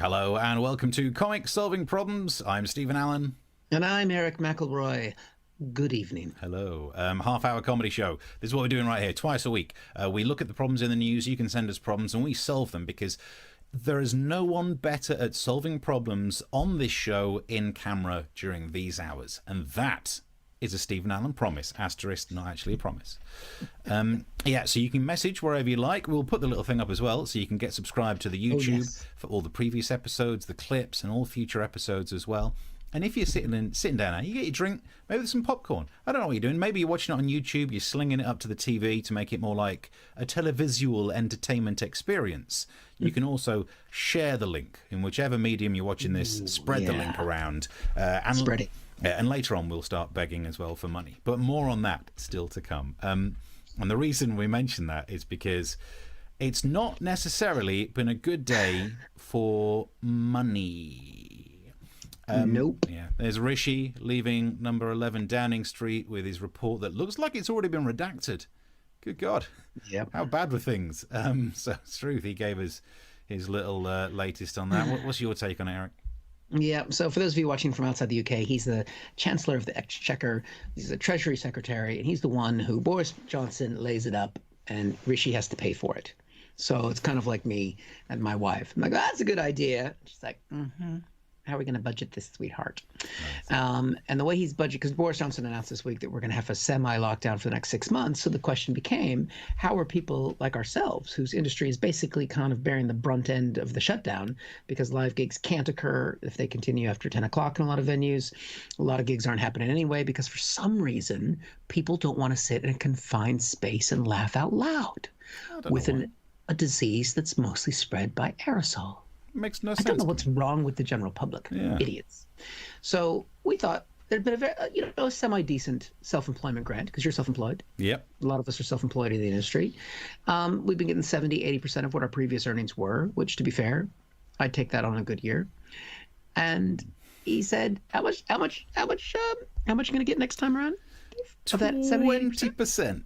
Hello and welcome to Comic Solving Problems. I'm Stephen Allen. And I'm Eric McElroy. Good evening. Hello. Half-hour comedy show. This is what we're doing right here, twice a week. We look at the problems in the news, you can send us problems, and we solve them because there is no one better at solving problems on this show in camera during these hours. And that is a Stephen Allen promise. Asterisk, not actually a promise. So you can message wherever you like. We'll put the little thing up as well, so you can get subscribed to the YouTube for all the previous episodes, the clips, and all future episodes as well. And if you're sitting down now, you get your drink, maybe with some popcorn. I don't know what you're doing. Maybe you're watching it on YouTube, you're slinging it up to the TV to make it more like a televisual entertainment experience. You can also share the link in whichever medium you're watching this. Spread the link around. And spread it. And later on, we'll start begging as well for money. But more on that still to come. And the reason we mention that is because it's not necessarily been a good day for money. Nope. Yeah, there's Rishi leaving number 11 Downing Street with his report that looks like it's already been redacted. Good God. Yep. How bad were things? So it's true, he gave us his little latest on that. What's your take on it, Eric? Yeah, so for those of you watching from outside the UK, he's the Chancellor of the Exchequer, he's the Treasury Secretary, and he's the one who Boris Johnson lays it up, and Rishi has to pay for it. So it's kind of like me and my wife. I'm like, that's a good idea. She's like, how are we going to budget this, sweetheart? Nice. And the way he's budgeted, because Boris Johnson announced this week that we're going to have a semi-lockdown for the next 6 months. So the question became, how are people like ourselves, whose industry is basically kind of bearing the brunt end of the shutdown, because live gigs can't occur if they continue after 10 o'clock in a lot of venues. A lot of gigs aren't happening anyway, because for some reason, people don't want to sit in a confined space and laugh out loud with a disease that's mostly spread by aerosol. Makes no sense. I don't know what's wrong with the general public. Yeah. Idiots. So we thought there'd been a very, a semi-decent self-employment grant, because you're self-employed. Yep. A lot of us are self-employed in the industry. We've been getting 70-80% of what our previous earnings were, which, to be fair, I'd take that on a good year. And he said, how much are you going to get next time around? 20%.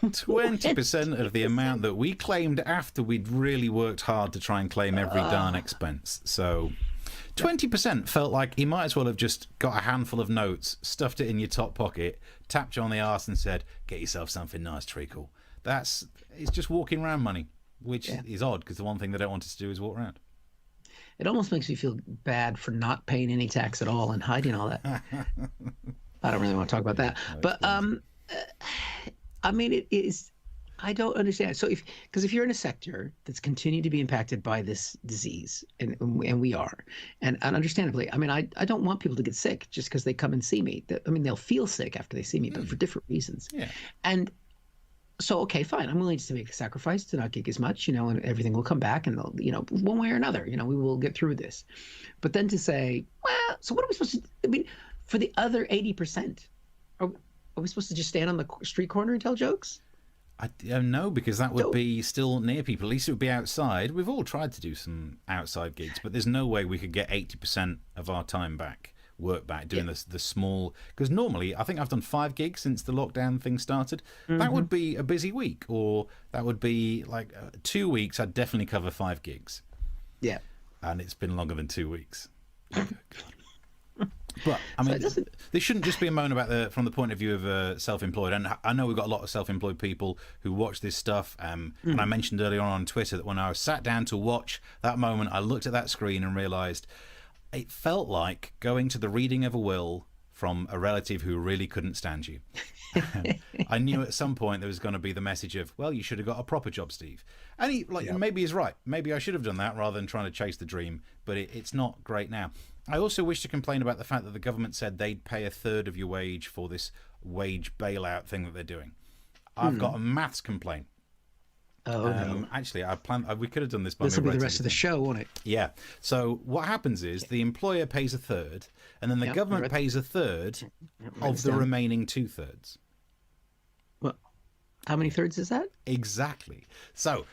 20% of the amount that we claimed after we'd really worked hard to try and claim every darn expense. So 20% felt like he might as well have just got a handful of notes, stuffed it in your top pocket, tapped you on the arse and said, get yourself something nice, treacle. It's just walking around money, which is odd, because the one thing they don't want us to do is walk around. It almost makes me feel bad for not paying any tax at all and hiding all that. I don't really want to talk about that. But I mean, it is. I don't understand. So because if you're in a sector that's continued to be impacted by this disease, and we are, and understandably, I mean, I don't want people to get sick just because they come and see me. I mean, they'll feel sick after they see me, but for different reasons. Yeah. And so, okay, fine. I'm willing to make the sacrifice to not gig as much, and everything will come back, and one way or another, we will get through this. But then to say, well, so what are we supposed to? I mean, for the other 80%, are we supposed to just stand on the street corner and tell jokes? I don't know, because that would be still near people. At least it would be outside. We've all tried to do some outside gigs, but there's no way we could get 80% of our time back, work back, doing the small. Because normally, I think I've done 5 gigs since the lockdown thing started. That would be a busy week, or that would be like 2 weeks. I'd definitely cover 5 gigs. Yeah. And it's been longer than 2 weeks. But I mean, this shouldn't just be a moan about from the point of view of self-employed. And I know we've got a lot of self-employed people who watch this stuff. And I mentioned earlier on Twitter that when I was sat down to watch that moment, I looked at that screen and realised it felt like going to the reading of a will from a relative who really couldn't stand you. I knew at some point there was going to be the message of, well, you should have got a proper job, Steve. And maybe he's right. Maybe I should have done that rather than trying to chase the dream. But it's not great now. I also wish to complain about the fact that the government said they'd pay a third of your wage for this wage bailout thing that they're doing. I've got a maths complaint. No. Actually, we could have done this. This will be the rest of the show, won't it? Yeah. So what happens is the employer pays a third, and then the government pays a third of the remaining 2/3. Well, how many thirds is that? Exactly. So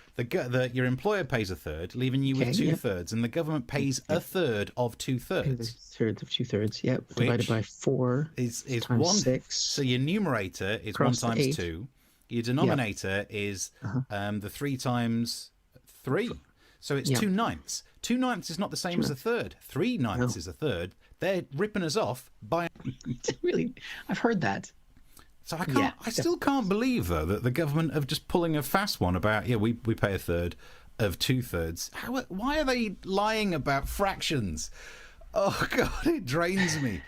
your employer pays a third, leaving you with 2/3, and the government pays a third of 2/3. Thirds of 2/3. Yep. Divided by 4 is times 1. 6. So your numerator is 1 times 2. Your denominator is the 3 times 3. So it's 2/9. 2/9 is not the same as a third. 3/9 is a third. They're ripping us off by... Really? I've heard that. So I still can't believe, though, that the government are just pulling a fast one about, we pay a third of 2/3. Why are they lying about fractions? Oh, God, it drains me.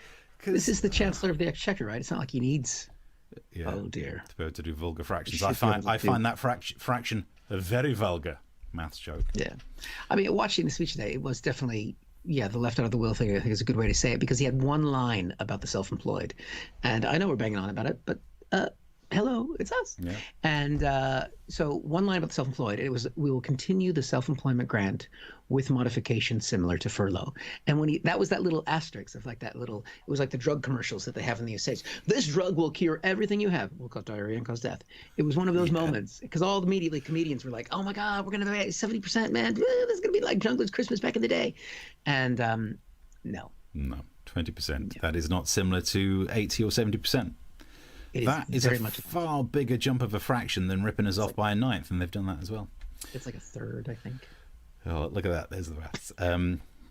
This is the Chancellor of the Exchequer, right? It's not like he needs... Yeah, oh, dear. To be able to do vulgar fractions. I find that fraction a very vulgar maths joke. Yeah. I mean, watching the speech today, it was definitely... Yeah, the left out of the will thing, I think, is a good way to say it, because he had one line about the self-employed. And I know we're banging on about it, but hello, it's us. Yeah. And so one line about the self-employed, it was, we will continue the self-employment grant with modifications similar to furlough. And when that was that little asterisk of like that little, it was like the drug commercials that they have in the States. This drug will cure everything you have. Will cause diarrhea and cause death. It was one of those moments, because all immediately comedians were like, oh my God, we're going to pay 70%, man. This is going to be like Jungler's Christmas back in the day. And no. No, 20%. Yeah. That is not similar to 80 or 70%. That is a far bigger jump of a fraction than ripping us off by a 1/9, and they've done that as well. It's like a third, I think. Oh, look at that! There's the maths.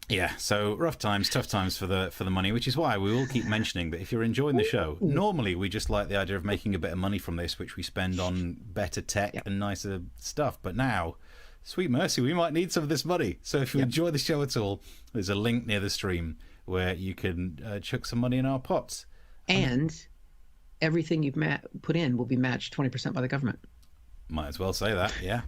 Yeah, so rough times, tough times for the money, which is why we will keep mentioning that if you're enjoying the show, normally we just like the idea of making a bit of money from this, which we spend on better tech and nicer stuff. But now, sweet mercy, we might need some of this money. So if you enjoy the show at all, there's a link near the stream where you can chuck some money in our pots. And everything you've put in will be matched 20% by the government. Might as well say that, yeah.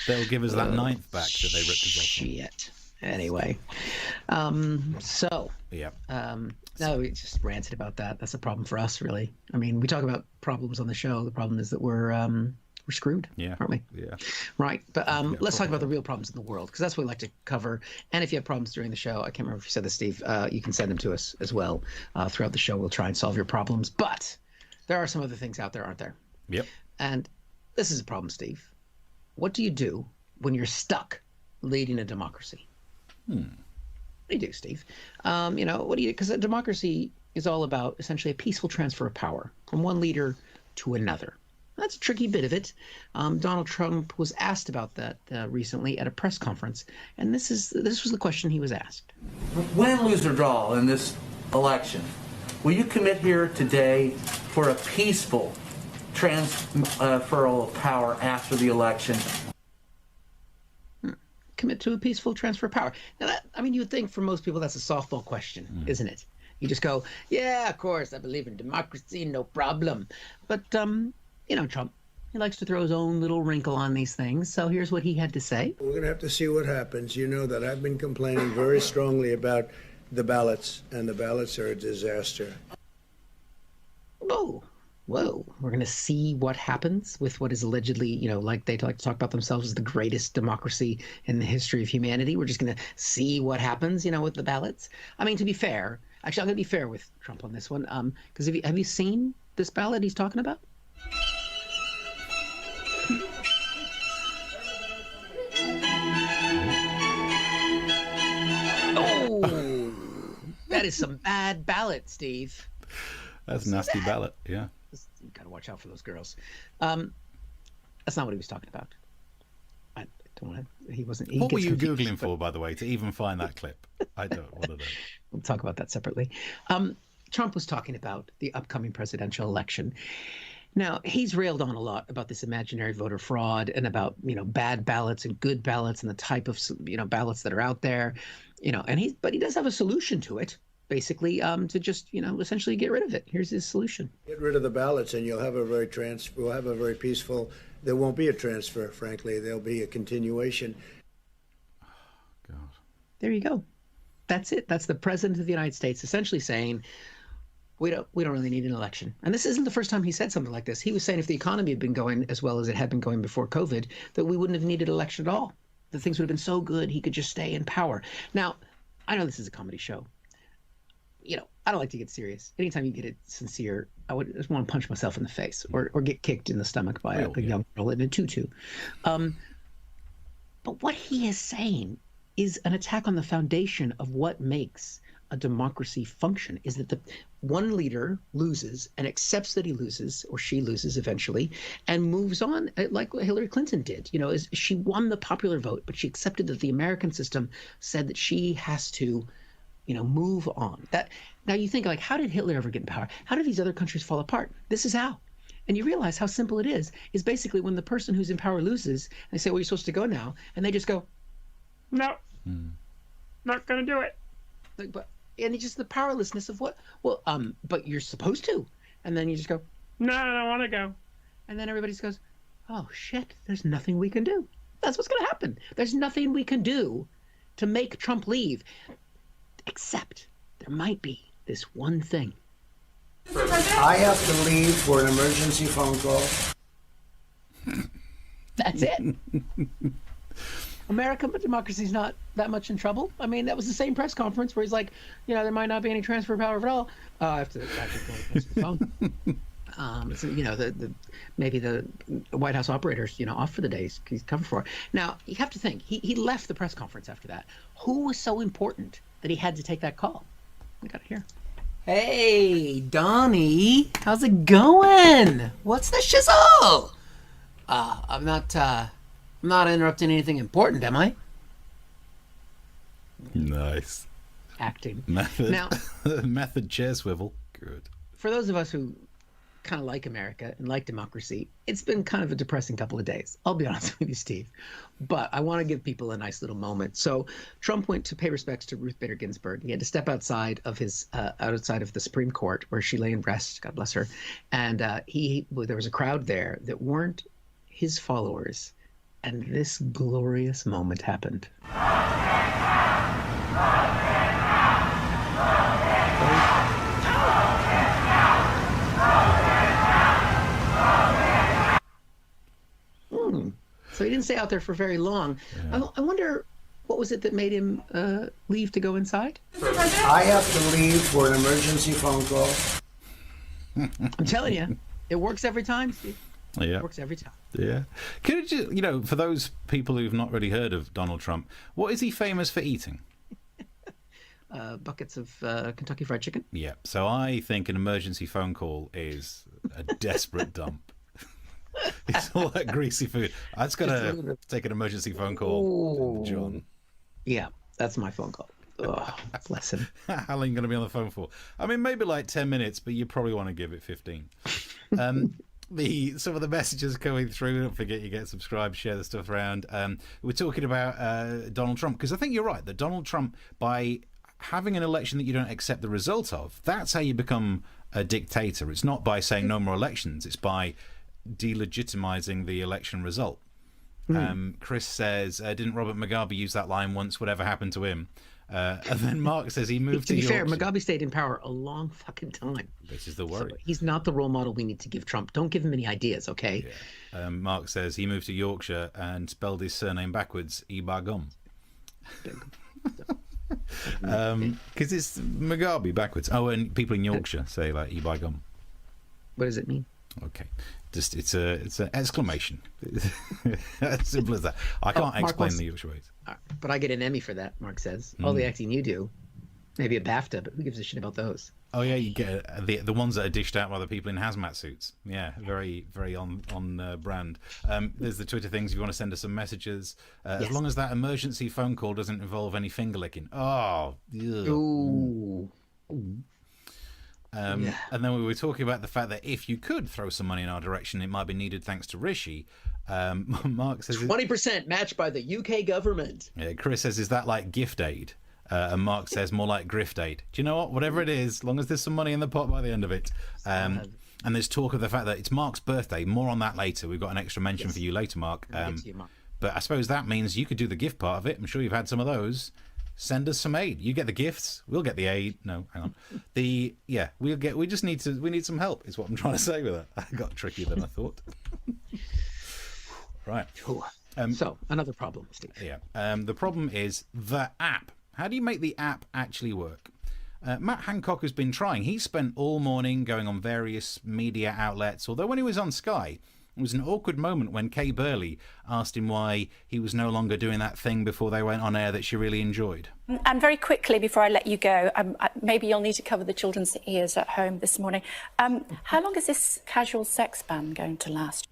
They'll give us that 9th back that they ripped us off. Shit. Anyway, no, we just ranted about that. That's a problem for us, really. I mean, we talk about problems on the show. The problem is that we're screwed, aren't we? Yeah. Right. But let's talk about the real problems in the world, because that's what we like to cover. And if you have problems during the show, I can't remember if you said this, Steve, you can send them to us as well. Throughout the show, we'll try and solve your problems. But there are some other things out there, aren't there? Yep. And this is a problem, Steve. What do you do when you're stuck leading a democracy? What do you do, Steve? What do you do? Because a democracy is all about essentially a peaceful transfer of power from one leader to another. That's a tricky bit of it. Donald Trump was asked about that recently at a press conference, and this was the question he was asked. Win, lose, or draw in this election, will you commit here today for a peaceful transferal of power after the election? Commit to a peaceful transfer of power. Now, you would think for most people that's a softball question, isn't it? You just go, yeah, of course, I believe in democracy, no problem. But Trump, he likes to throw his own little wrinkle on these things. So here's what he had to say. We're going to have to see what happens. You know that I've been complaining very strongly about the ballots, and the ballots are a disaster. Whoa. We're going to see what happens with what is allegedly, like they like to talk about themselves as the greatest democracy in the history of humanity. We're just going to see what happens, with the ballots. I mean, to be fair, actually, I'm going to be fair with Trump on this one. Because have you seen this ballot he's talking about? Oh, that is some bad ballot, Steve. That's a nasty ballot, yeah. You got to watch out for those girls. That's not what he was talking about. I don't want to. He wasn't. What were you Googling for, by the way, to even find that clip? I don't want to know. We'll talk about that separately. Trump was talking about the upcoming presidential election. Now, he's railed on a lot about this imaginary voter fraud and about, bad ballots and good ballots and the type of, ballots that are out there, but he does have a solution to it. Basically, to just, essentially get rid of it. Here's his solution. Get rid of the ballots and you'll have we'll have a very peaceful, there won't be a transfer, frankly. There'll be a continuation. Oh, God. There you go. That's it. That's the president of the United States essentially saying, we don't really need an election. And this isn't the first time he said something like this. He was saying if the economy had been going as well as it had been going before COVID, that we wouldn't have needed an election at all. That things would have been so good he could just stay in power. Now, I know this is a comedy show. I don't like to get serious. Anytime you get it sincere, I would just want to punch myself in the face or get kicked in the stomach by a young girl in a tutu. But what he is saying is an attack on the foundation of what makes a democracy function, is that the one leader loses and accepts that he loses, or she loses eventually, and moves on, like what Hillary Clinton did. Is she won the popular vote, but she accepted that the American system said that she has to move on. That now you think, like, how did Hitler ever get in power? How did these other countries fall apart? This is how. And you realize how simple it is basically when the person who's in power loses, they say, well, you're supposed to go now. And they just go, no, not going to do it. And it's just the powerlessness of what? Well, but you're supposed to. And then you just go, no, I don't want to go. And then everybody just goes, oh, shit, there's nothing we can do. That's what's going to happen. There's nothing we can do to make Trump leave, except there might be this one thing. I have to leave for an emergency phone call. That's it. American democracy's not that much in trouble. I mean, that was the same press conference where he's like, there might not be any transfer of power at all. I have to go answer the phone. So, maybe the White House operators, off for the days. He's covered for. Now, you have to think, he left the press conference after that. Who was so important that he had to take that call? We got it here. Hey, Donnie, how's it going? What's the shizzle? I'm not interrupting anything important, am I? Nice. Acting. Method. Now, method chair swivel. Good. For those of us who kind of like America and like democracy, it's been kind of a depressing couple of days. I'll be honest with you, Steve. But I want to give people a nice little moment. So Trump went to pay respects to Ruth Bader Ginsburg. He had to step outside of the Supreme Court where she lay in rest, God bless her. And there was a crowd there that weren't his followers. And this glorious moment happened. So he didn't stay out there for very long. Yeah. I wonder, what was it that made him leave to go inside? I have to leave for an emergency phone call. I'm telling you, it works every time, Steve. Yeah. It works every time. Yeah. Could you, for those people who've not really heard of Donald Trump, what is he famous for eating? Buckets of Kentucky Fried Chicken. Yeah. So I think an emergency phone call is a desperate dump. It's all that greasy food. I just got to take an emergency phone call, John. Yeah, that's my phone call. Oh, bless him. How long are you going to be on the phone for? I mean, maybe like 10 minutes, but you probably want to give it 15. Some of the messages coming through, don't forget you get subscribed, share the stuff around. We're talking about Donald Trump, because I think you're right, that Donald Trump, by having an election that you don't accept the result of, that's how you become a dictator. It's not by saying no more elections, it's by delegitimizing the election result. Chris says, didn't Robert Mugabe use that line once? Whatever happened to him? And then Mark says he moved to be Yorkshire. fair, Mugabe stayed in power a long fucking time. This is the worry. So he's not the role model we need to give Trump. Don't give him any ideas, okay? Yeah. Mark says he moved to Yorkshire and spelled his surname backwards, Ibagum. Because it's Mugabe backwards. Oh, and people in Yorkshire say like Ibagum. What does it mean? Okay, just it's an exclamation. As simple as that. I can't explain the Yorkshire ways. But I get an Emmy for that, Mark says. All the acting you do. Maybe a BAFTA, but who gives a shit about those? Oh yeah, you get the ones that are dished out by the people in hazmat suits. Yeah, very very on brand. There's the Twitter things. If you want to send us some messages, yes. As long as that emergency phone call doesn't involve any finger licking. Oh, ugh. Ooh. And then we were talking about the fact that if you could throw some money in our direction, it might be needed thanks to Rishi. Mark says 20% matched by the UK government. Yeah, Chris says, is that like gift aid? And Mark says more like grift aid. Do you know what? Whatever it is, as long as there's some money in the pot by the end of it. And there's talk of the fact that it's Mark's birthday. More on that later. We've got an extra mention for you later, Mark. But I suppose that means you could do the gift part of it. I'm sure you've had some of those. Send us some aid. You get the gifts. We'll get the aid. No, hang on. We need some help. Is what I'm trying to say with that. I got trickier than I thought. Right. So another problem, Steve. Yeah. The problem is the app. How do you make the app actually work? Matt Hancock has been trying. He spent all morning going on various media outlets. Although when he was on Sky, It was an awkward moment when Kay Burley asked him why he was no longer doing that thing before they went on air that she really enjoyed. And very quickly, before I let you go, maybe you'll need to cover the children's ears at home this morning. How long is this casual sex ban going to last?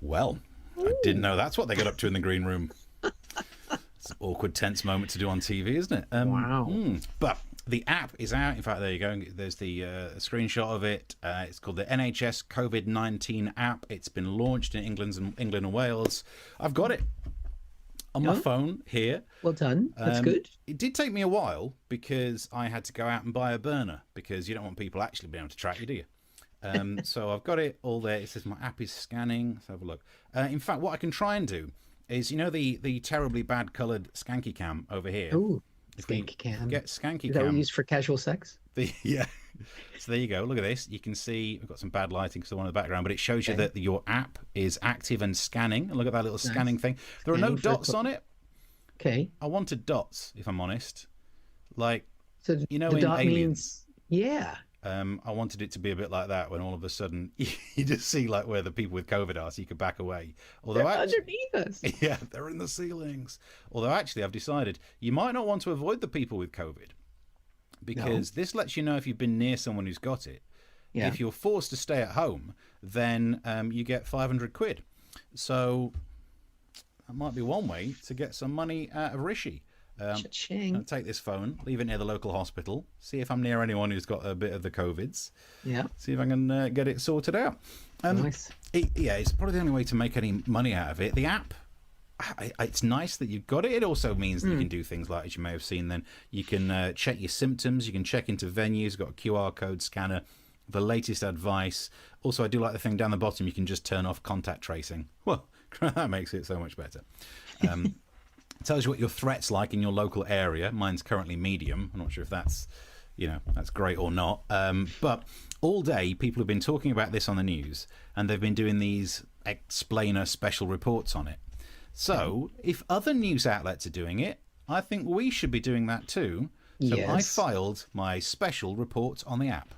Well, I didn't know that's what they got up to in the green room. It's an awkward, tense moment to do on TV, isn't it? Wow. But the app is out. In fact, there you go. There's the screenshot of it. It's called the NHS COVID-19 app. It's been launched in England and Wales. I've got it on my phone here. Well done. That's good. It did take me a while because I had to go out and buy a burner because you don't want people actually being able to track you, do you? So I've got it all there. It says my app is scanning. Let's have a look. In fact, what I can try and do is, the terribly bad coloured skanky cam over here. Ooh, skanky cam. Get skanky cam. Is that what we use for casual sex? Yeah. So there you go. Look at this. You can see we've got some bad lighting because the one in the background, but it shows you that your app is active and scanning. And look at that little scanning thing. There are no dots on it. Okay. I wanted dots, if I'm honest. Like, so in dot Aliens. Yeah. I wanted it to be a bit like that when all of a sudden you just see like where the people with COVID are, so you could back away. Although they're underneath us. Yeah, they're in the ceilings. Although actually, I've decided you might not want to avoid the people with COVID because this lets you know if you've been near someone who's got it. Yeah. If you're forced to stay at home, then you get 500 quid. So that might be one way to get some money out of Rishi. I'll take this phone, leave it near the local hospital, see if I'm near anyone who's got a bit of the COVIDs. Yeah. See if I can get it sorted out. Nice. It's probably the only way to make any money out of it. The app, it's nice that you've got it. It also means that you can do things like, as you may have seen then, you can check your symptoms, you can check into venues, got a QR code scanner, the latest advice. Also, I do like the thing down the bottom, you can just turn off contact tracing. Well, that makes it so much better. It tells you what your threat's like in your local area. Mine's currently medium. I'm not sure if that's great or not. But all day, people have been talking about this on the news, and they've been doing these explainer special reports on it. So if other news outlets are doing it, I think we should be doing that too. So I filed my special report on the app.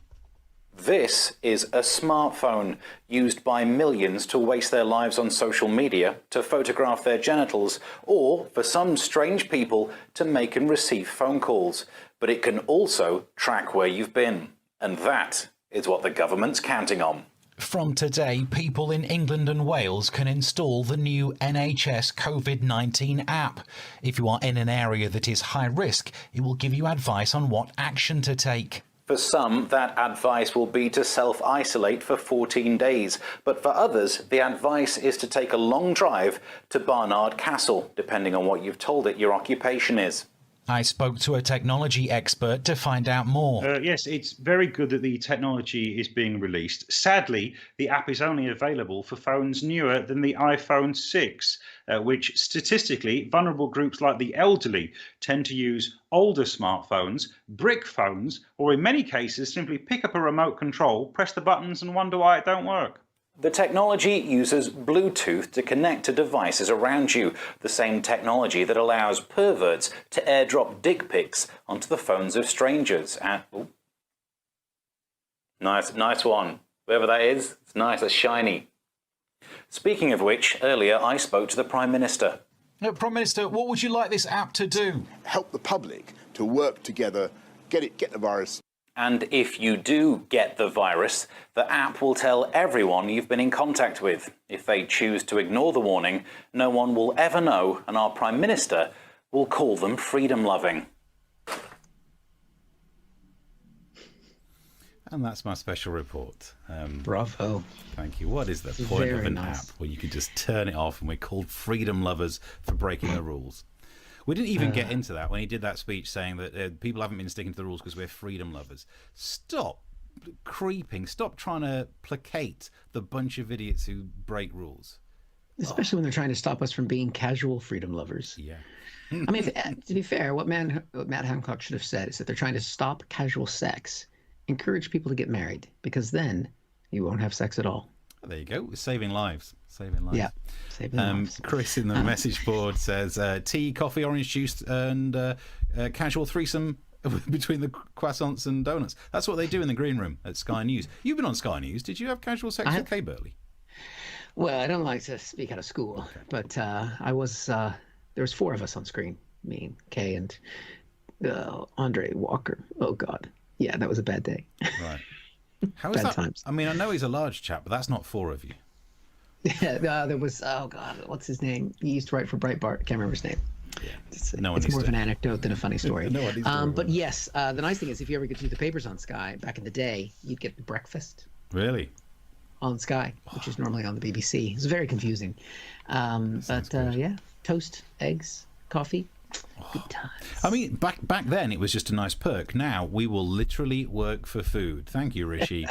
This is a smartphone used by millions to waste their lives on social media, to photograph their genitals, or for some strange people to make and receive phone calls. But it can also track where you've been. And that is what the government's counting on. From today, people in England and Wales can install the new NHS COVID-19 app. If you are in an area that is high risk, it will give you advice on what action to take. For some, that advice will be to self-isolate for 14 days. But for others, the advice is to take a long drive to Barnard Castle, depending on what you've told it your occupation is. I spoke to a technology expert to find out more. Yes, it's very good that the technology is being released. Sadly, the app is only available for phones newer than the iPhone 6, which statistically, vulnerable groups like the elderly tend to use older smartphones, brick phones, or in many cases simply pick up a remote control, press the buttons and wonder why it don't work. The technology uses Bluetooth to connect to devices around you, the same technology that allows perverts to airdrop dick pics onto the phones of strangers. Nice one. Whoever that is, it's nice, it's shiny. Speaking of which, earlier I spoke to the Prime Minister. Prime Minister, what would you like this app to do? Help the public to work together, get the virus. And if you do get the virus, the app will tell everyone you've been in contact with. If they choose to ignore the warning, no one will ever know, and our Prime Minister will call them freedom-loving. And that's my special report. Bravo. Thank you. What is the point of an app where you can just turn it off and we're called freedom lovers for breaking the rules? We didn't even get into that when he did that speech saying that people haven't been sticking to the rules because we're freedom lovers. Stop creeping. Stop trying to placate the bunch of idiots who break rules. Especially when they're trying to stop us from being casual freedom lovers. Yeah. I mean, to be fair, what Matt Hancock should have said is that they're trying to stop casual sex, encourage people to get married, because then you won't have sex at all. There you go. Saving lives. Saving lives. Yeah. Saving lives. Chris in the message board says tea, coffee, orange juice, and casual threesome between the croissants and donuts. That's what they do in the green room at Sky News. You've been on Sky News. Did you have casual sex with Kay Burley? Well, I don't like to speak out of school, but I was. There was 4 of us on screen. Me, Kay, and Andre Walker. Oh God, yeah, that was a bad day. Right. How is Bad that? times. I mean, I know he's a large chap, but that's not 4 of you. Yeah, there was. Oh God, what's his name? He used to write for Breitbart. Can't remember his name. Yeah. It's No one more needs of to. an anecdote than a funny story. No one needs to But yes, the nice thing is, if you ever get to do the papers on Sky back in the day, you'd get breakfast Really? on Sky, which is normally on the BBC. It's very confusing. But yeah, toast, eggs, coffee. Good times. I mean, back then it was just a nice perk. Now we will literally work for food. Thank you, Rishi.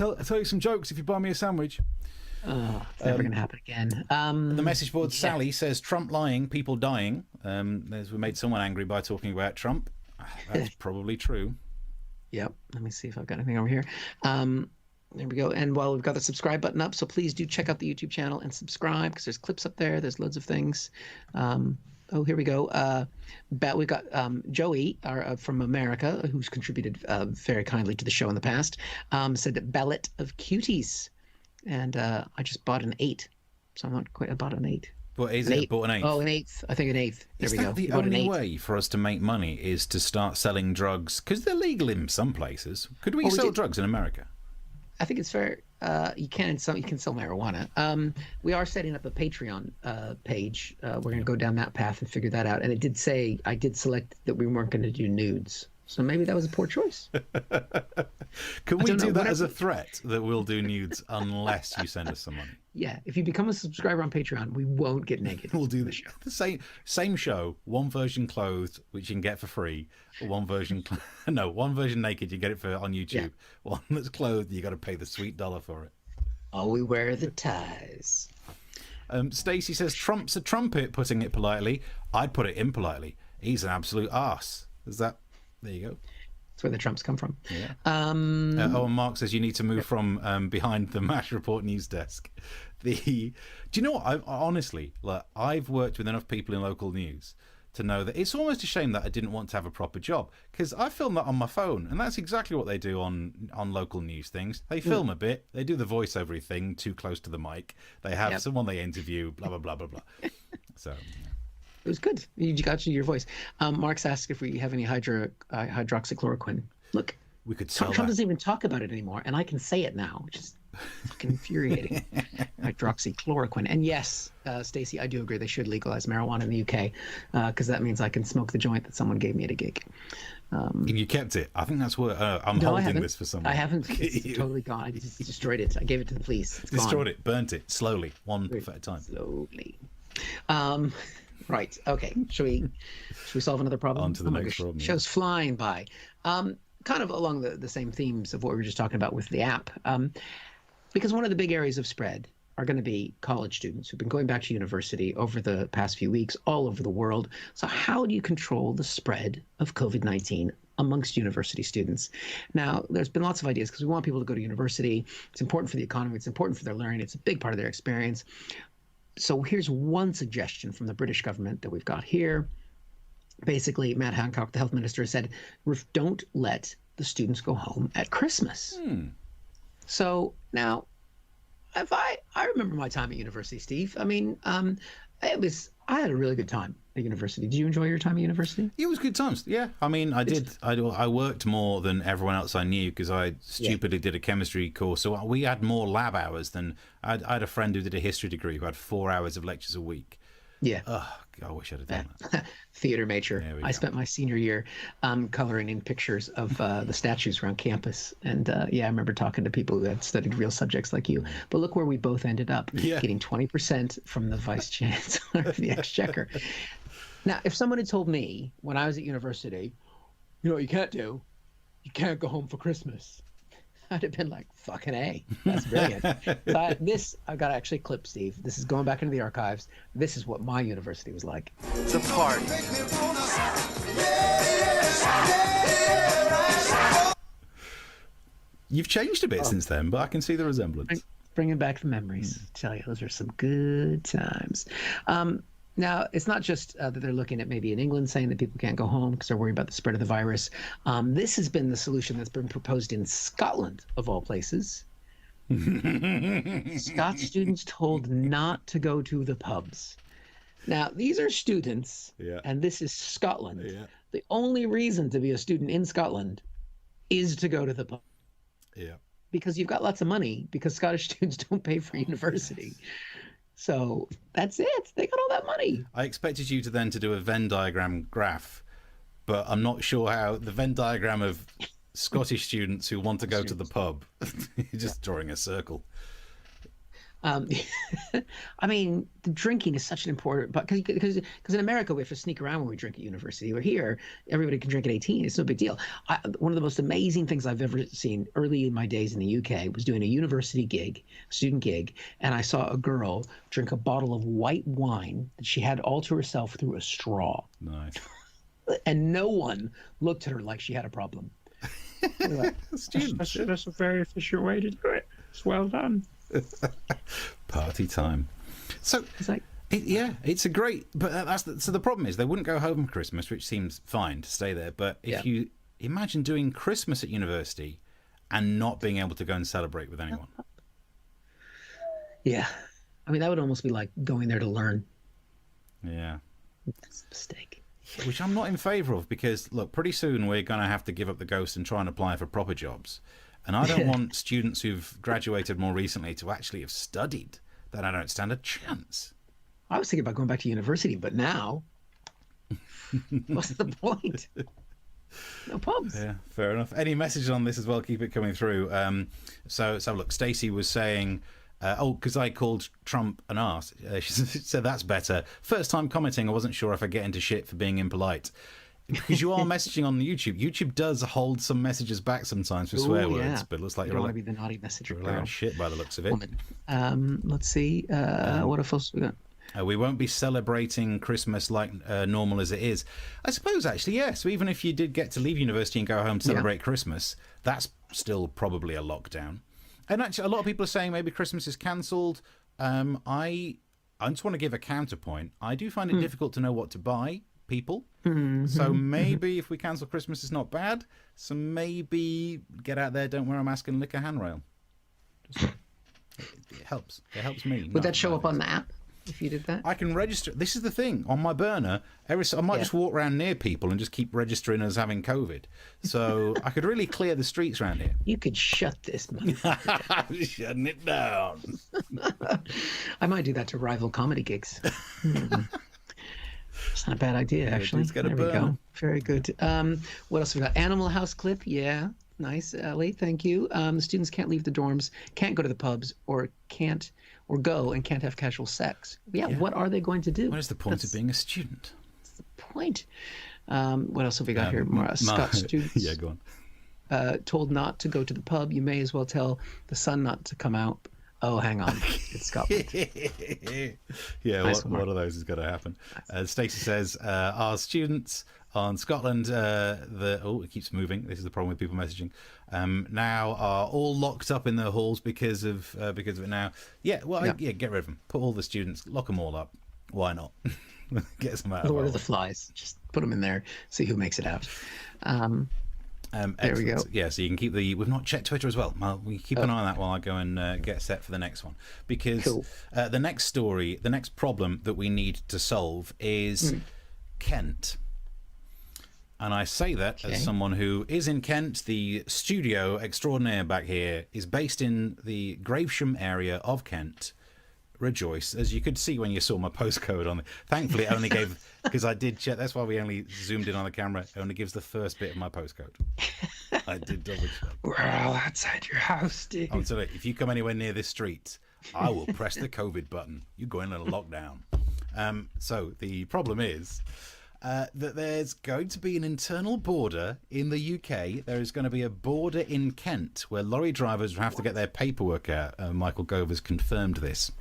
I'll tell you some jokes if you buy me a sandwich. Oh, it's never going to happen again. The message board, Sally says, Trump lying, people dying. We made someone angry by talking about Trump. That's probably true. Yep. Let me see if I've got anything over here. There we go. And while we've got the subscribe button up, so please do check out the YouTube channel and subscribe because there's clips up there. There's loads of things. Oh, here we go. We've got Joey from America, who's contributed very kindly to the show in the past, said ballot of cuties. And I just bought an 8. So I'm not quite, I bought an 8. What is it? Bought an 8? Oh, an 8th. I think an 8th. There we go. The only way for us to make money is to start selling drugs? Because they're legal in some places. Could we sell drugs in America? I think it's fair. You can sell marijuana. We are setting up a Patreon page. We're going to go down that path and figure that out. And it did say I did select that we weren't going to do nudes. So maybe that was a poor choice. Can we do that as a threat that we'll do nudes unless you send us some money? Yeah, if you become a subscriber on Patreon, we won't get naked. We'll do the same show, one version clothed, which you can get for free. One version naked, you get it on YouTube. Yeah. One that's clothed, you got to pay the sweet dollar for it. Oh, we wear the ties. Stacey says Trump's a trumpet, putting it politely. I'd put it impolitely. He's an absolute arse. Is that? There you go. That's where the Trumps come from. Yeah. And Mark says you need to move from behind the MASH Report news desk. Do you know what? Honestly, I've worked with enough people in local news to know that it's almost a shame that I didn't want to have a proper job because I film that on my phone, and that's exactly what they do on local news things. They film a bit, they do the voiceover thing too close to the mic. They have someone they interview, blah blah blah blah blah. So. Yeah. It was good. You got your voice. Mark's asked if we have any hydroxychloroquine. Look, we could sell Trump doesn't even talk about it anymore, and I can say it now, which is fucking infuriating. Hydroxychloroquine. And yes, Stacey, I do agree they should legalize marijuana in the UK because that means I can smoke the joint that someone gave me at a gig. And you kept it. I think that's where I'm holding this for someone. I haven't. It's totally gone. I just destroyed it. I gave it to the police. It's destroyed gone. it, burnt it slowly, one puff at a time. Slowly. Right. Okay. Should we solve another problem? On to the next problem. Show's flying by. Kind of along the same themes of what we were just talking about with the app. Because one of the big areas of spread are going to be college students who've been going back to university over the past few weeks all over the world. So how do you control the spread of COVID-19 amongst university students? Now, there's been lots of ideas because we want people to go to university. It's important for the economy. It's important for their learning. It's a big part of their experience. So here's one suggestion from the British government that we've got here. Basically, Matt Hancock, the health minister, said, don't let the students go home at Christmas. So now, I remember my time at university, Steve. I mean, I had a really good time at university. Did you enjoy your time at university? It was good times. Yeah. I mean, I did. I worked more than everyone else I knew because I stupidly did a chemistry course. So we had more lab hours than I had a friend who did a history degree who had 4 hours of lectures a week. Yeah. Oh, I wish I'd have done that. Theater major. I spent my senior year coloring in pictures of the statues around campus. And I remember talking to people who had studied real subjects like you. But look where we both ended up, getting 20% from the vice chancellor of the exchequer. Now, if someone had told me when I was at university, you know what you can't do? You can't go home for Christmas. I'd have been like, fucking A. That's brilliant. I've got to actually clip, Steve. This is going back into the archives. This is what my university was like. The party. You've changed a bit since then, but I can see the resemblance. Bringing back the memories. I tell you, those are some good times. Now, it's not just that they're looking at maybe in England saying that people can't go home because they're worried about the spread of the virus. This has been the solution that's been proposed in Scotland, of all places. Scots students told not to go to the pubs. Now, these are students, and this is Scotland. Yeah. The only reason to be a student in Scotland is to go to the pub. Yeah. Because you've got lots of money, because Scottish students don't pay for university. So that's it. They got all that money. I expected you to then to do a Venn diagram graph, but I'm not sure how the Venn diagram of Scottish students who want to go to the pub. You're just drawing a circle. I mean, the drinking is such an important, but because in America we have to sneak around when we drink at university. We're here, everybody can drink at 18. It's no big deal. One of the most amazing things I've ever seen early in my days in the UK was doing a university gig, student gig, and I saw a girl drink a bottle of white wine that she had all to herself through a straw. Nice. And no one looked at her like she had a problem. Like, Students. That's a very efficient way to do it. It's well done. Party time. So it's like, it's a great. But so the problem is they wouldn't go home for Christmas, which seems fine to stay there. But if you imagine doing Christmas at university and not being able to go and celebrate with anyone. Yeah, I mean that would almost be like going there to learn. Yeah, that's a mistake. Which I'm not in favour of, because look, pretty soon we're going to have to give up the ghost and try and apply for proper jobs. And I don't want students who've graduated more recently to actually have studied. Then I don't stand a chance. I was thinking about going back to university, but now, what's the point? No pubs. Yeah, fair enough. Any messages on this as well? Keep it coming through. So look, Stacey was saying, because I called Trump an arse. She said that's better. First time commenting, I wasn't sure if I get into shit for being impolite. Because you are messaging on YouTube. YouTube does hold some messages back sometimes for swear words, but it looks like you don't want to be the naughty messenger. You're allowed shit by the looks of it. Let's see. What else we got? We won't be celebrating Christmas like normal as it is. I suppose, actually, yeah. So even if you did get to leave university and go home to celebrate Christmas, that's still probably a lockdown. And actually, a lot of people are saying maybe Christmas is cancelled. I just want to give a counterpoint. I do find it difficult to know what to buy, people. So maybe if we cancel Christmas, it's not bad. So maybe get out there, don't wear a mask and lick a handrail. It helps. It helps me. Would that show up on the app if you did that? I can register. This is the thing. On my burner, I might just walk around near people and just keep registering as having COVID. So I could really clear the streets around here. You could shut this motherfucker. Shutting it down. I might do that to rival comedy gigs. It's not a bad idea, actually. There we go. Very good. What else have we got? Animal House clip. Yeah. Nice, Ellie. Thank you. The students can't leave the dorms, can't go to the pubs, or go and can't have casual sex. Yeah. What are they going to do? What is the point of being a student? That's the point. What else have we got here? More Scott students. Yeah, go on. Told not to go to the pub. You may as well tell the sun not to come out. Oh, hang on. It's Scotland. Yeah, nice what of those is going to happen? Stacey says, our students on Scotland, it keeps moving. This is the problem with people messaging. Now are all locked up in their halls because of it now. Yeah, well, get rid of them. Put all the students, lock them all up. Why not? Get some out. Lord of the Flies. Just put them in there. See who makes it out. There we go. Yeah, so you can keep we've not checked Twitter as well. We keep an eye on that while I go and get set for the next one. Because the next story, the next problem that we need to solve is Kent. And I say that as someone who is in Kent. The studio extraordinaire back here is based in the Gravesham area of Kent. Rejoice, as you could see when you saw my postcode on it. Thankfully, it only gave, because I did check, that's why we only zoomed in on the camera, it only gives the first bit of my postcode. I did double check. We're all outside your house, dude. I'm sorry, if you come anywhere near this street, I will press the COVID button. You go in a lockdown. So the problem is that there's going to be an internal border in the UK. There is going to be a border in Kent where lorry drivers will have to get their paperwork out. Michael Gove has confirmed this.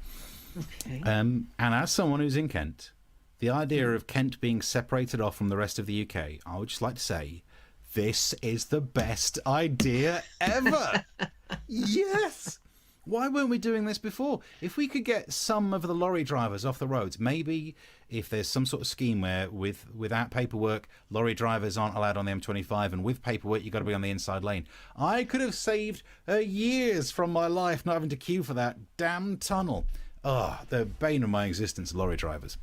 Okay. And as someone who's in Kent, the idea of Kent being separated off from the rest of the UK, I would just like to say, this is the best idea ever. Yes. Why weren't we doing this before? If we could get some of the lorry drivers off the roads, maybe if there's some sort of scheme where without paperwork, lorry drivers aren't allowed on the M25, and with paperwork, you've got to be on the inside lane. I could have saved years from my life not having to queue for that damn tunnel. Oh, the bane of my existence, lorry drivers.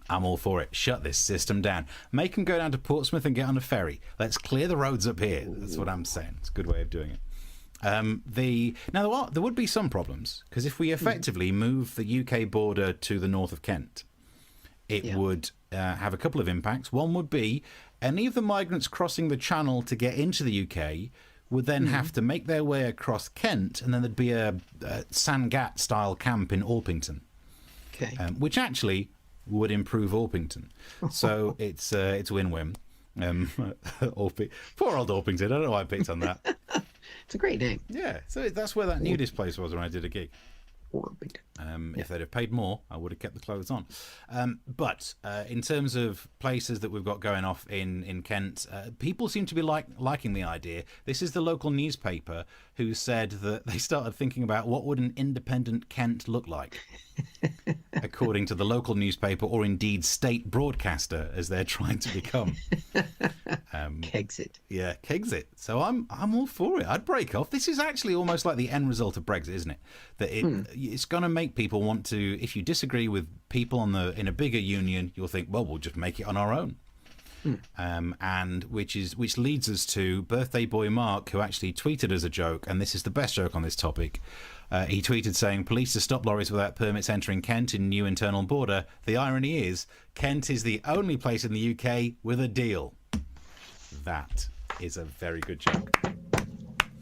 I'm all for it. Shut this system down. Make them go down to Portsmouth and get on a ferry. Let's clear the roads up here. That's what I'm saying. It's a good way of doing it. Now there would be some problems, because if we effectively move the UK border to the north of Kent, it would have a couple of impacts. One would be any of the migrants crossing the Channel to get into the UK would then have to make their way across Kent, and then there'd be a Sangat style camp in Orpington, which actually would improve Orpington. So it's win-win. Poor old Orpington. I don't know why I picked on that. It's a great name. Yeah, so that's where that nudist place was when I did a gig. If they'd have paid more, I would have kept the clothes on. But in terms of places that we've got going off in Kent, people seem to be liking the idea. This is the local newspaper who said that they started thinking about what would an independent Kent look like, according to the local newspaper, or indeed state broadcaster, as they're trying to become. Kegs-it. Yeah, Kegs-it. So I'm all for it. I'd break off. This is actually almost like the end result of Brexit, isn't it? That it's going to make people want to, if you disagree with people in a bigger union, you'll think, well, we'll just make it on our own. And which leads us to birthday boy Mark, who actually tweeted as a joke, and this is the best joke on this topic. He tweeted saying, police to stop lorries without permits entering Kent in new internal border. The irony is, Kent is the only place in the UK with a deal. That is a very good joke.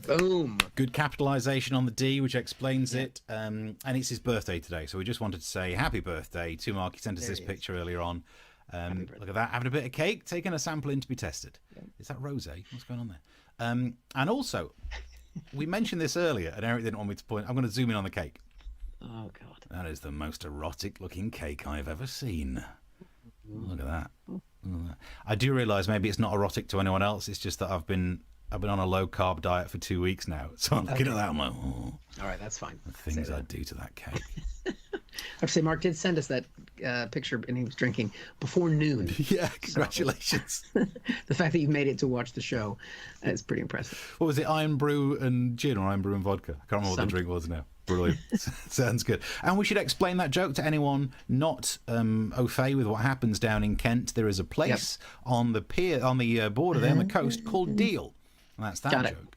Boom. Good capitalisation on the D, which explains it. And it's his birthday today, so we just wanted to say happy birthday to Mark. He sent us this picture earlier on. Look at that, having a bit of cake, taking a sample in to be tested. Is that rosé? What's going on there? And also, we mentioned this earlier, and Eric didn't want me to point. I'm going to zoom in on the cake. Oh, God. That is the most erotic-looking cake I've ever seen. Look at that. I do realise maybe it's not erotic to anyone else. It's just that I've been on a low-carb diet for 2 weeks now, so I'm looking at that. I'm like, oh. All right, that's fine. The things I do to that cake. I have to say, Mark did send us that picture, and he was drinking before noon. Yeah, congratulations. So, the fact that you made it to watch the show is pretty impressive. What was it, Iron Brew and gin, or Iron Brew and vodka? I can't remember what the drink was now. Brilliant. Sounds good. And we should explain that joke to anyone not au fait with what happens down in Kent. There is a place on the pier, on the border there on the coast, called Deal. And that's that joke.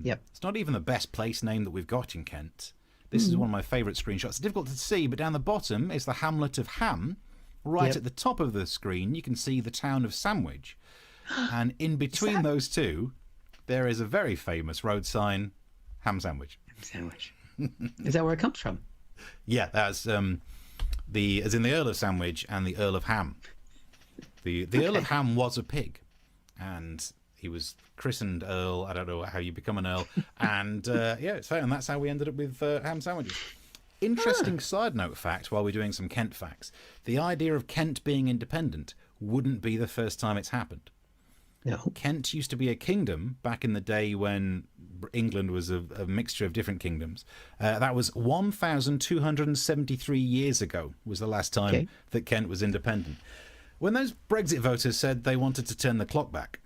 It's not even the best place name that we've got in Kent. This is one of my favourite screenshots. It's difficult to see, but down the bottom is the hamlet of Ham. Right at the top of the screen, you can see the town of Sandwich. And in between those two, there is a very famous road sign, Ham Sandwich. Ham Sandwich. Is that where it comes from? Yeah, that's as in the Earl of Sandwich and the Earl of Ham. The Earl of Ham was a pig, and he was christened Earl. I don't know how you become an Earl. And and that's how we ended up with ham sandwiches. Interesting side note fact, while we're doing some Kent facts, the idea of Kent being independent wouldn't be the first time it's happened. No. Kent used to be a kingdom back in the day when England was a mixture of different kingdoms. That was 1,273 years ago was the last time that Kent was independent. When those Brexit voters said they wanted to turn the clock back,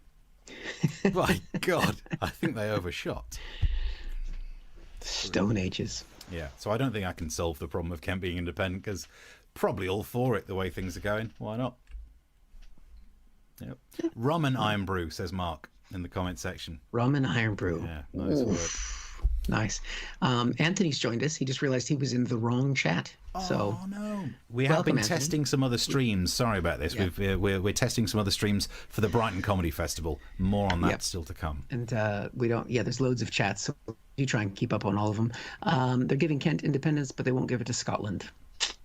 my God, I think they overshot. Stone Ages. Yeah, so I don't think I can solve the problem of Kent being independent, because probably all for it the way things are going. Why not? Yep. Rum and Iron Brew, says Mark in the comment section. Rum and Iron Brew. Yeah, nice work. Nice. Anthony's joined us. He just realized he was in the wrong chat. So no. We have been testing some other streams. Sorry about this. Yeah. We're testing some other streams for the Brighton Comedy Festival. More on that still to come. And we don't. Yeah, there's loads of chats. So you try and keep up on all of them. They're giving Kent independence, but they won't give it to Scotland.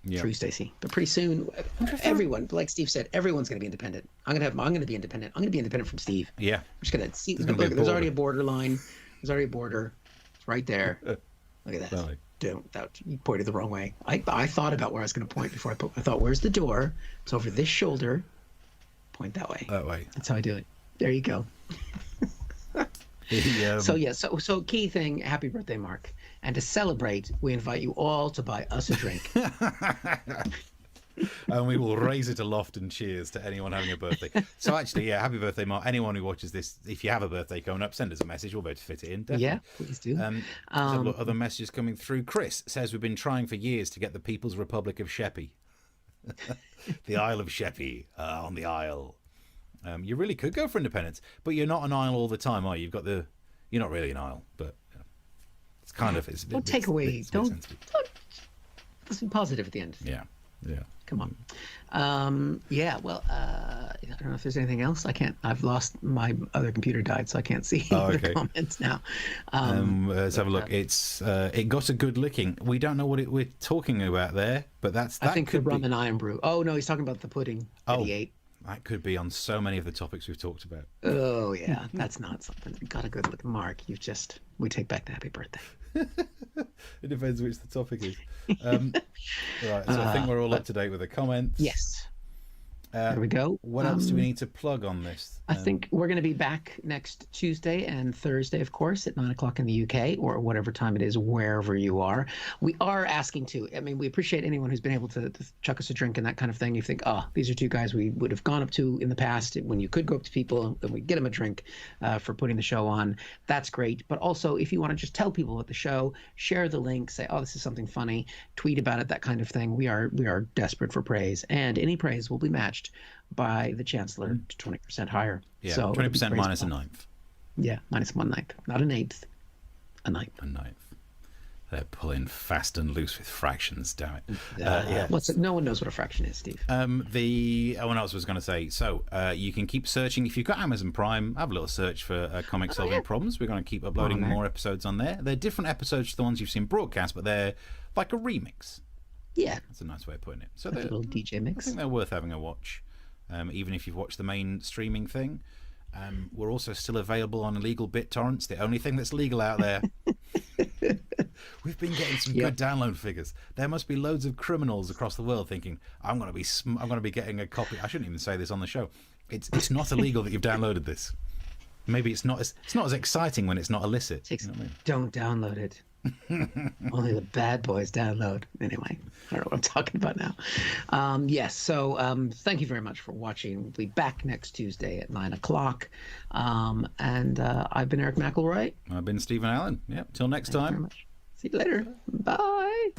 Yep. True, Stacey. But pretty soon, everyone, like Steve said, everyone's going to be independent. I'm going to be independent. I'm going to be independent from Steve. Yeah. I'm just going to see. Look, there's already a borderline. There's already a border. It's right there. Look at that. Really? You pointed the wrong way. I thought about where I was going to point before I thought, where's the door? It's over this shoulder. Point that way. That way. That's how I do it. There you go. So key thing, happy birthday, Mark. And to celebrate, we invite you all to buy us a drink. And we will raise it aloft and cheers to anyone having a birthday. So actually, yeah, happy birthday, Mark. Anyone who watches this, if you have a birthday coming up, send us a message. We'll be able to fit it in. Definitely. Yeah, please do. Let's have a look. Other messages coming through. Chris says we've been trying for years to get the People's Republic of Sheppey. The Isle of Sheppey, on the Isle. You really could go for independence, but you're not an isle all the time, are you? You're not really an isle, but it's kind of. It's a bit, don't take away. Don't. Let's be positive at the end. Yeah. Come on. Well, I don't know if there's anything else. I can't. I've lost my other computer died, so I can't see the comments now. Let's have a look. It got a good licking. We don't know what we're talking about there, but that I think the rum and iron brew. Oh no, he's talking about the pudding that he ate. That could be on so many of the topics we've talked about. Oh yeah, that's not something. Got a good look, Mark. We take back the happy birthday. It depends which the topic is. Right, so I think we're all up to date with the comments. Yes. There we go. What else do we need to plug on this? I think we're going to be back next Tuesday and Thursday, of course, at 9 o'clock in the UK or whatever time it is, wherever you are. We are asking to. I mean, we appreciate anyone who's been able to chuck us a drink and that kind of thing. You think, these are two guys we would have gone up to in the past when you could go up to people and we get them a drink for putting the show on. That's great. But also, if you want to just tell people about the show, share the link, say, this is something funny, tweet about it, that kind of thing. We are desperate for praise, and any praise will be matched by the Chancellor to 20% higher. Yeah, so 20% minus a ninth. Yeah, minus 1/9, not an eighth, a ninth. A ninth. They're pulling fast and loose with fractions, damn it. No one knows what a fraction is, Steve. What else was going to say? So you can keep searching. If you've got Amazon Prime, have a little search for Comic Solving Problems. We're going to keep uploading more episodes on there. They're different episodes to the ones you've seen broadcast, but they're like a remix. Yeah. That's a nice way of putting it. So like a little DJ mix. I think they're worth having a watch, even if you've watched the main streaming thing. We're also still available on illegal BitTorrents, the only thing that's legal out there. We've been getting some good download figures. There must be loads of criminals across the world thinking, I'm going to be getting a copy. I shouldn't even say this on the show. It's not illegal that you've downloaded this. Maybe it's not as exciting when it's not illicit. You know what I mean? Don't download it. Only the bad boys download. Anyway, I don't know what I'm talking about now. Yes, so thank you very much for watching. We'll be back next Tuesday at 9 o'clock. And I've been Eric McElroy. I've been Stephen Allen. Till next time. See you later. Bye.